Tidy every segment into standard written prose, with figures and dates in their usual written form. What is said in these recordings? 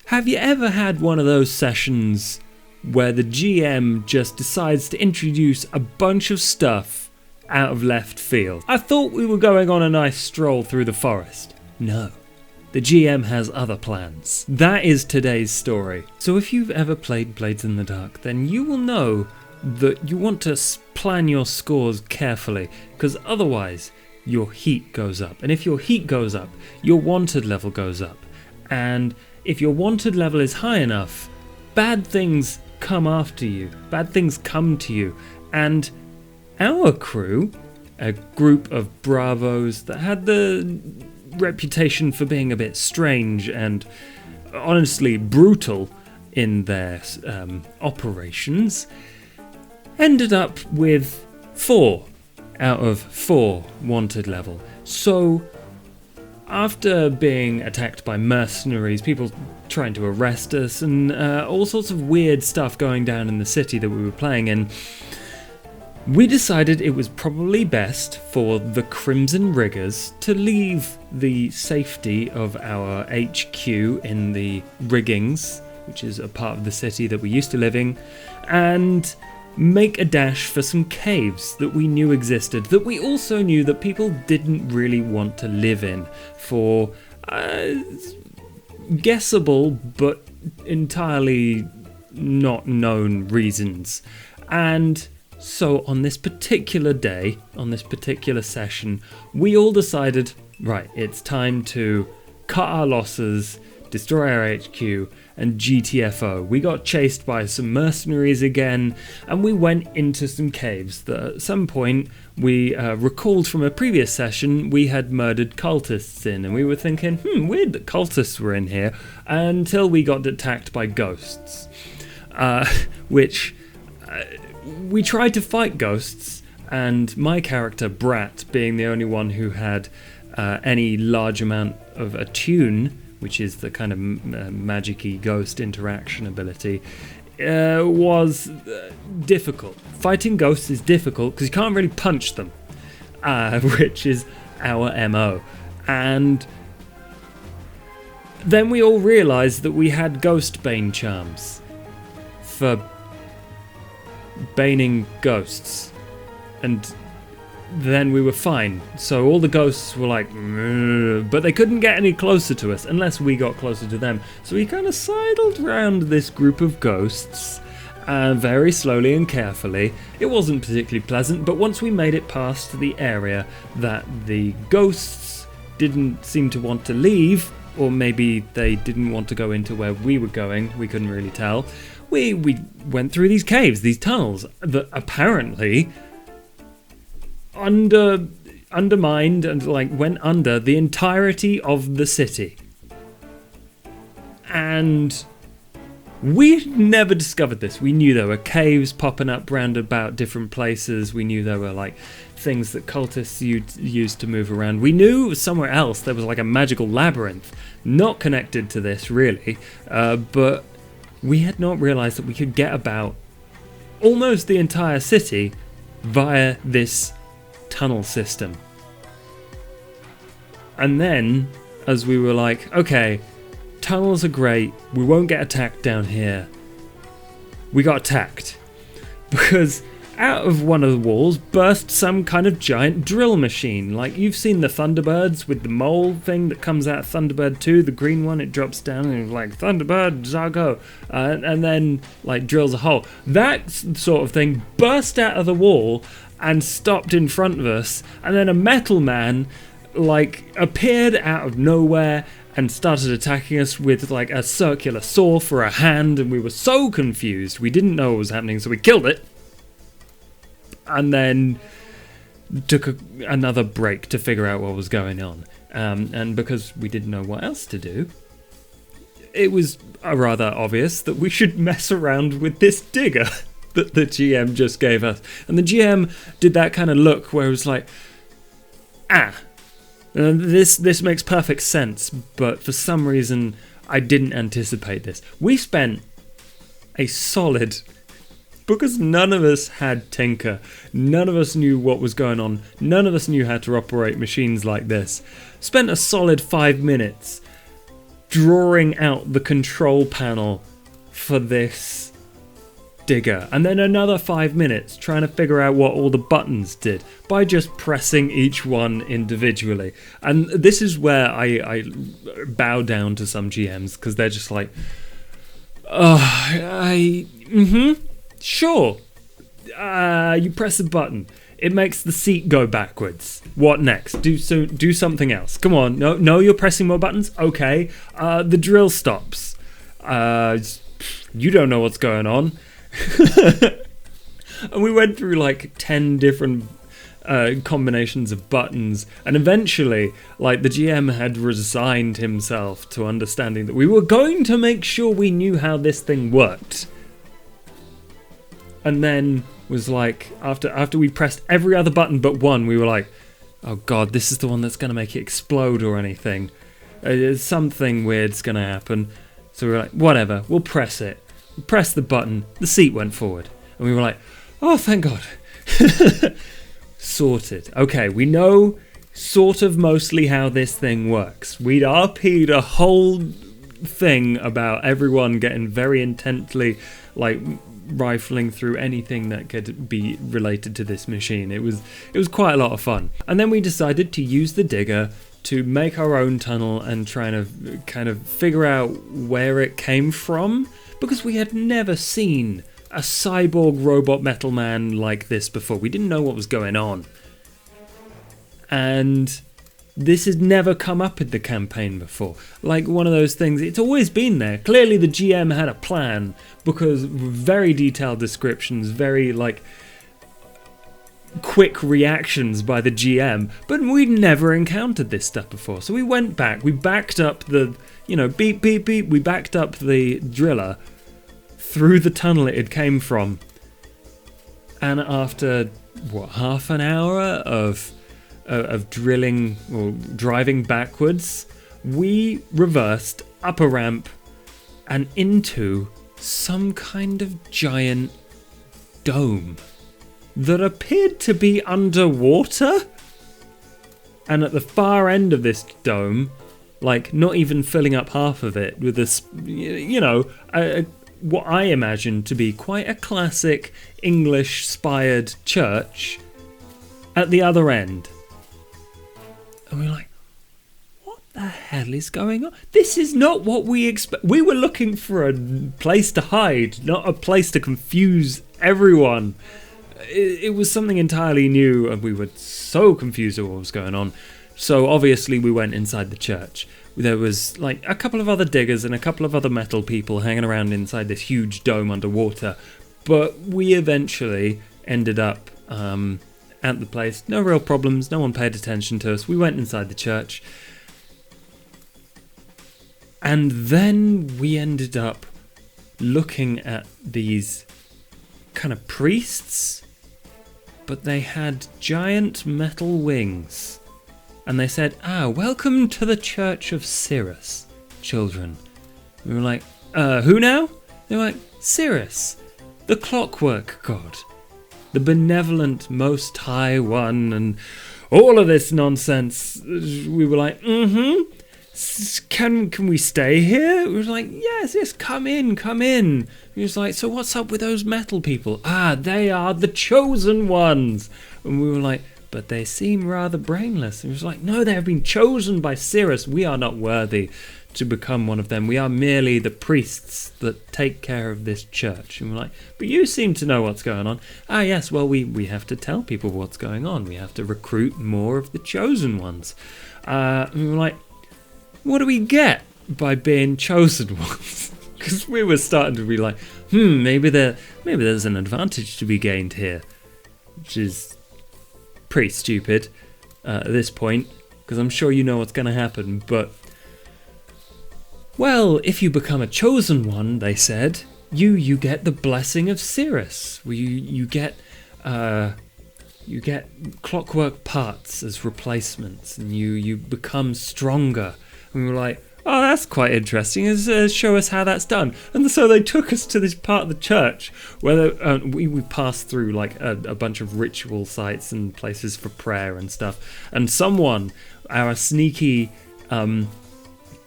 Have you ever had one of those sessions where the GM just decides to introduce a bunch of stuff out of left field? I thought we were going on a nice stroll through the forest. No. The GM has other plans. That is today's story. So if you've ever played Blades in the Dark, then you will know that you want to plan your scores carefully, because otherwise your heat goes up. And if your heat goes up, your wanted level goes up. And if your wanted level is high enough, bad things come after you. Bad things come to you. And our crew, a group of bravos that had the reputation for being a bit strange and honestly brutal in their operations, ended up with 4 out of 4 wanted level. So after being attacked by mercenaries, people trying to arrest us, and all sorts of weird stuff going down in the city that we were playing in, we decided it was probably best for the Crimson Riggers to leave the safety of our HQ in the riggings, which is a part of the city that we used to live in, and make a dash for some caves that we knew existed, that we also knew that people didn't really want to live in for guessable but entirely not known reasons. And so on this particular day, on this particular session, we all decided, right, it's time to cut our losses, destroy our HQ, and GTFO. We got chased by some mercenaries again, and we went into some caves that at some point we recalled from a previous session we had murdered cultists in, and we were thinking, weird that cultists were in here, until we got attacked by ghosts, which we tried to fight ghosts, and my character Brat, being the only one who had any large amount of attune, which is the kind of magic-y ghost interaction ability, was difficult. Fighting ghosts is difficult because you can't really punch them, which is our MO. And then we all realised that we had ghost bane charms for baning ghosts, and then we were fine. So all the ghosts were like, but they couldn't get any closer to us unless we got closer to them. So we kind of sidled around this group of ghosts very slowly and carefully. It wasn't particularly pleasant, but once we made it past the area that the ghosts didn't seem to want to leave, or maybe they didn't want to go into where we were going, we couldn't really tell, we went through these caves, these tunnels that apparently undermined and went under the entirety of the city. And we never discovered this. We knew there were caves popping up round about different places. We knew there were things that cultists used to move around. We knew somewhere else there was a magical labyrinth, not connected to this really, but we had not realised that we could get about almost the entire city via this tunnel system. And then, as we were like, okay, tunnels are great, we won't get attacked down here, we got attacked because out of one of the walls burst some kind of giant drill machine. You've seen the Thunderbirds with the mole thing that comes out of Thunderbird 2, the green one, it drops down and it's Thunderbird, Zargo, and then drills a hole. That sort of thing burst out of the wall and stopped in front of us, and then a metal man appeared out of nowhere and started attacking us with a circular saw for a hand, and we were so confused, we didn't know what was happening, so we killed it and then took another break to figure out what was going on, and because we didn't know what else to do, it was rather obvious that we should mess around with this digger that the GM just gave us. And the GM did that kind of look where it was this makes perfect sense, but for some reason I didn't anticipate this. We spent a solid, because none of us had Tinker, none of us knew what was going on, none of us knew how to operate machines like this, spent a solid 5 minutes drawing out the control panel for this digger, and then another 5 minutes trying to figure out what all the buttons did by just pressing each one individually. And this is where I bow down to some GMs, because they're just like, sure, you press a button, it makes the seat go backwards. What next? Do something else. Come on. No, you're pressing more buttons. Okay. The drill stops. You don't know what's going on. And we went through like 10 different combinations of buttons, and eventually, like, the GM had resigned himself to understanding that we were going to make sure we knew how this thing worked. And then was like, after we pressed every other button but one, we were like, oh god, this is the one that's going to make it explode or anything. Something weird's going to happen. So we were like, whatever, we'll press it. We pressed the button, the seat went forward. And we were like, oh, thank god. Sorted. Okay, we know sort of mostly how this thing works. We'd RP'd a whole thing about everyone getting very intently, like, rifling through anything that could be related to this machine. It was quite a lot of fun. And then we decided to use the digger to make our own tunnel and try to kind of figure out where it came from, because we had never seen a cyborg robot metal man like this before. We didn't know what was going on. And this has never come up in the campaign before. Like, one of those things, it's always been there. Clearly the GM had a plan, because very detailed descriptions, very, like, quick reactions by the GM, but we'd never encountered this stuff before. So we went back, we backed up the, beep, beep, beep, we backed up the driller through the tunnel it came from. And after, half an hour of drilling or driving backwards, we reversed up a ramp and into some kind of giant dome that appeared to be underwater. And at the far end of this dome, like, not even filling up half of it, with this, what I imagine to be quite a classic English-spired church at the other end. And we're like, what the hell is going on? This is not what we expect. We were looking for a place to hide, not a place to confuse everyone. It was something entirely new, and we were so confused at what was going on. So obviously we went inside the church. There was like a couple of other diggers and a couple of other metal people hanging around inside this huge dome underwater. But we eventually ended up at the place. No real problems. No one paid attention to us. We went inside the church. And then we ended up looking at these kind of priests, but they had giant metal wings. And they said, welcome to the Church of Cirrus, children. We were like, who now? They were like, Cirrus, the clockwork god, the benevolent Most High One, and all of this nonsense. We were like, can we stay here? We were like, yes, come in. He was like, so what's up with those metal people? They are the chosen ones. And we were like, but they seem rather brainless. He was like, no, they have been chosen by Cirrus. We are not worthy to become one of them. We are merely the priests that take care of this church. And we're like, but you seem to know what's going on. Yes, well, we have to tell people what's going on. We have to recruit more of the chosen ones. And we were like, what do we get by being chosen ones? Because we were starting to be like, maybe there's an advantage to be gained here, which is pretty stupid at this point, because I'm sure you know what's going to happen. But, well, if you become a chosen one, they said, you get the blessing of Cirrus. You get clockwork parts as replacements, and you become stronger. And we were like, oh, that's quite interesting. Show us how that's done. And so they took us to this part of the church where we passed through like a bunch of ritual sites and places for prayer and stuff. And someone, our sneaky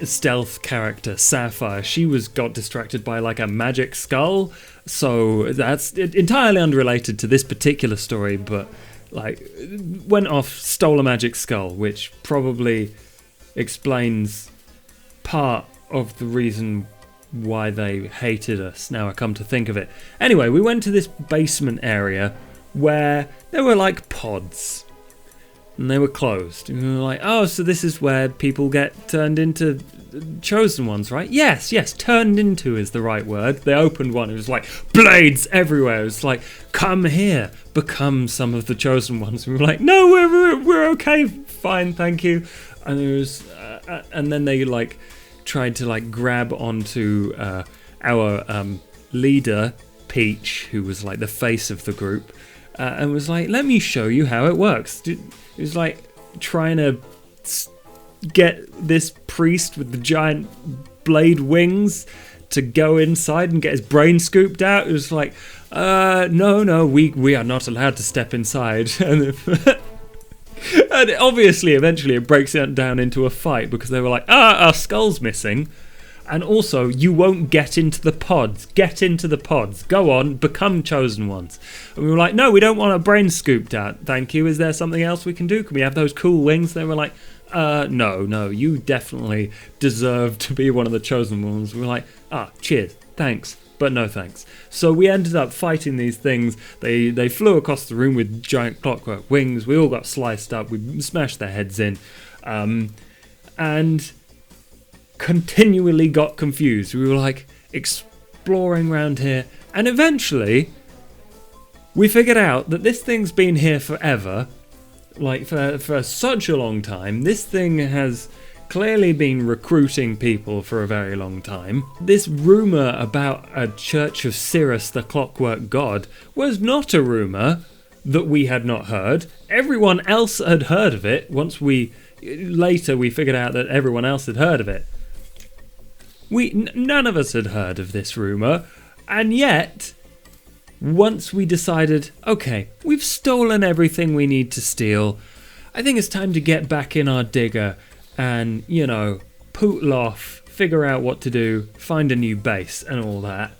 stealth character, Sapphire, she got distracted by like a magic skull, so that's entirely unrelated to this particular story, but like went off, stole a magic skull, which probably explains part of the reason why they hated us, now I come to think of it. Anyway, we went to this basement area where there were like pods, and they were closed. And we were like, oh, so this is where people get turned into chosen ones, right? Yes, turned into is the right word. They opened one, it was like blades everywhere. It was like, come here, become some of the chosen ones. And we were like, no, we're okay, fine, thank you. And there was, and then they like tried to like grab onto our leader, Peach, who was like the face of the group, and was like, let me show you how it works. It was like trying to get this priest with the giant blade wings to go inside and get his brain scooped out. It was like, no, we are not allowed to step inside. And obviously, eventually it breaks it down into a fight because they were like, our skull's missing. And also, you won't get into the pods. Get into the pods. Go on, become chosen ones. And we were like, no, we don't want our brains scooped out. Thank you. Is there something else we can do? Can we have those cool wings? They were like, no, you definitely deserve to be one of the chosen ones. We were like, cheers, thanks, but no thanks. So we ended up fighting these things. They flew across the room with giant clockwork wings. We all got sliced up. We smashed their heads in. And continually got confused. We were like exploring around here, and eventually we figured out that this thing's been here forever, like for such a long time. This thing has clearly been recruiting people for a very long time. This rumour about a Church of Sirius, the clockwork god, was not a rumour that we had not heard. Everyone else had heard of it. Once later we figured out that everyone else had heard of it. None of us had heard of this rumour, and yet, once we decided, okay, we've stolen everything we need to steal, I think it's time to get back in our digger and, pootle off, figure out what to do, find a new base and all that.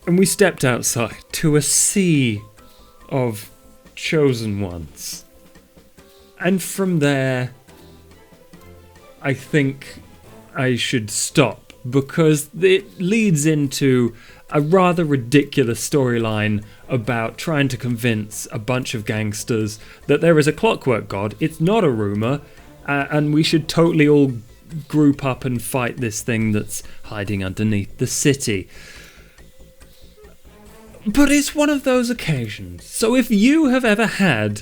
And we stepped outside to a sea of chosen ones. And from there, I think I should stop, because it leads into a rather ridiculous storyline about trying to convince a bunch of gangsters that there is a clockwork god. It's not a rumour, and we should totally all group up and fight this thing that's hiding underneath the city. But it's one of those occasions. So if you have ever had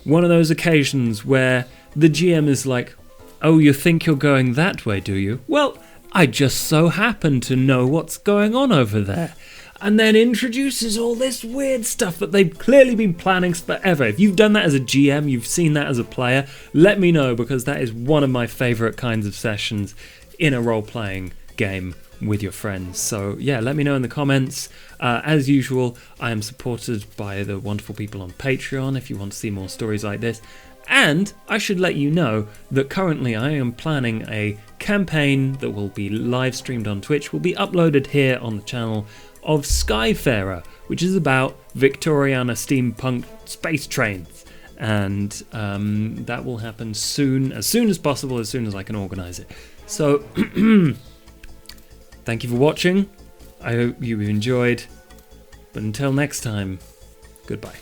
one of those occasions where the GM is like, oh, you think you're going that way, do you? Well, I just so happen to know what's going on over there. And then introduces all this weird stuff that they've clearly been planning forever. If you've done that as a GM, you've seen that as a player, let me know, because that is one of my favourite kinds of sessions in a role-playing game with your friends. So yeah, let me know in the comments. As usual, I am supported by the wonderful people on Patreon if you want to see more stories like this. And I should let you know that currently I am planning a campaign that will be live streamed on Twitch, will be uploaded here on the channel, of Skyfarer, which is about Victoriana steampunk space trains. And that will happen soon as possible, as soon as I can organise it. So, thank you for watching. I hope you enjoyed. But until next time, goodbye.